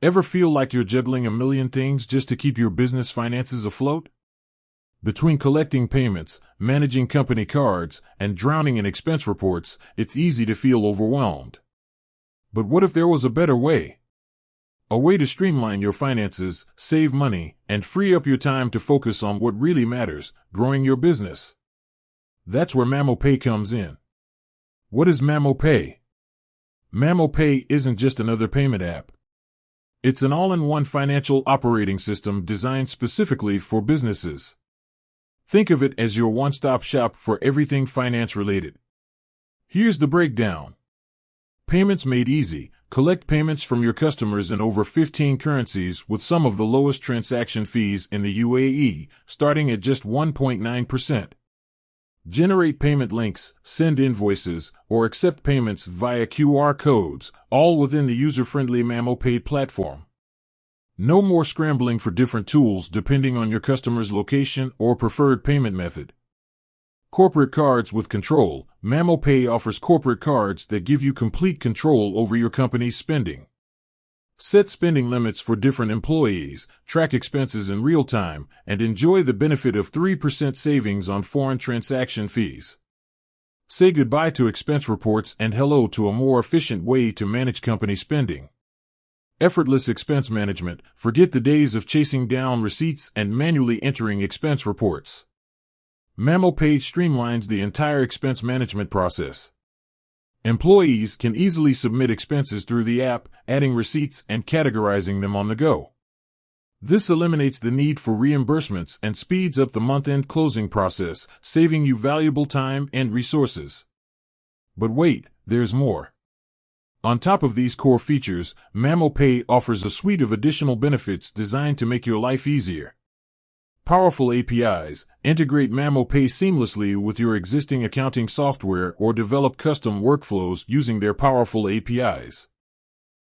Ever feel like you're juggling a million things just to keep your business finances afloat? Between collecting payments, managing company cards, and drowning in expense reports, it's easy to feel overwhelmed. But what if there was a better way? A way to streamline your finances, save money, and free up your time to focus on what really matters, growing your business. That's where mamo comes in. What is mamo? Mamo isn't just another payment app. It's an all-in-one financial operating system designed specifically for businesses. Think of it as your one-stop shop for everything finance-related. Here's the breakdown. Payments made easy. Collect payments from your customers in over 15 currencies with some of the lowest transaction fees in the UAE, starting at just 1.9%. Generate payment links, send invoices, or accept payments via QR codes, all within the user-friendly mamo platform. No more scrambling for different tools depending on your customer's location or preferred payment method. Corporate cards with control. Mamo offers corporate cards that give you complete control over your company's spending. Set spending limits for different employees, track expenses in real time, and enjoy the benefit of 3% savings on foreign transaction fees. Say goodbye to expense reports and hello to a more efficient way to manage company spending. Effortless expense management. Forget the days of chasing down receipts and manually entering expense reports. Mamo streamlines the entire expense management process. Employees can easily submit expenses through the app, adding receipts and categorizing them on the go. This eliminates the need for reimbursements and speeds up the month-end closing process, saving you valuable time and resources. But wait, there's more. On top of these core features, mamo offers a suite of additional benefits designed to make your life easier. Powerful APIs. Integrate mamo seamlessly with your existing accounting software or develop custom workflows using their powerful APIs.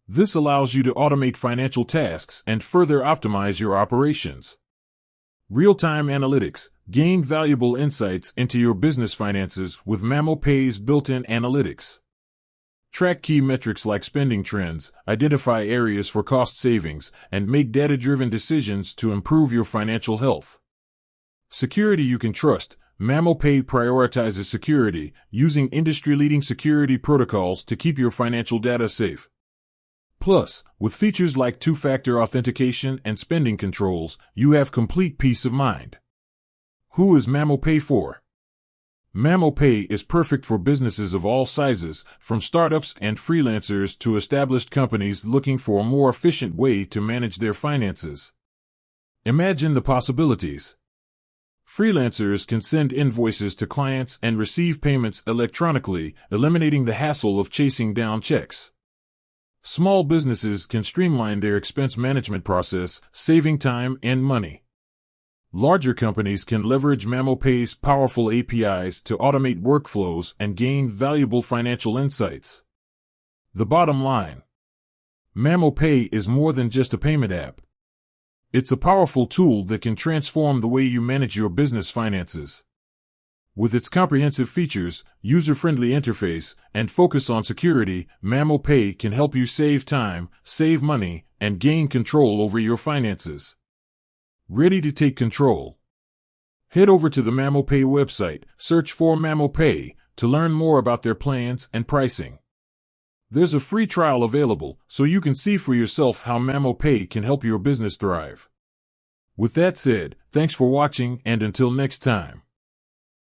This allows you to automate financial tasks and further optimize your operations. Real-time analytics. Gain valuable insights into your business finances with mamo's built-in analytics. Track key metrics like spending trends, identify areas for cost savings, and make data-driven decisions to improve your financial health. Security you can trust. Mamo prioritizes security, using industry-leading security protocols to keep your financial data safe. Plus, with features like two-factor authentication and spending controls, you have complete peace of mind. Who is mamo for? Mamo is perfect for businesses of all sizes, from startups and freelancers to established companies looking for a more efficient way to manage their finances. Imagine the possibilities. Freelancers can send invoices to clients and receive payments electronically, eliminating the hassle of chasing down checks. Small businesses can streamline their expense management process, saving time and money. Larger companies can leverage mamo's powerful APIs to automate workflows and gain valuable financial insights. The bottom line. Mamo is more than just a payment app. It's a powerful tool that can transform the way you manage your business finances. With its comprehensive features, user-friendly interface, and focus on security, Mamo can help you save time, save money, and gain control over your finances. Ready to take control? Head over to the Mamo website, search for Mamo to learn more about their plans and pricing. There's a free trial available, so you can see for yourself how Mamo can help your business thrive. With that said, thanks for watching, and until next time.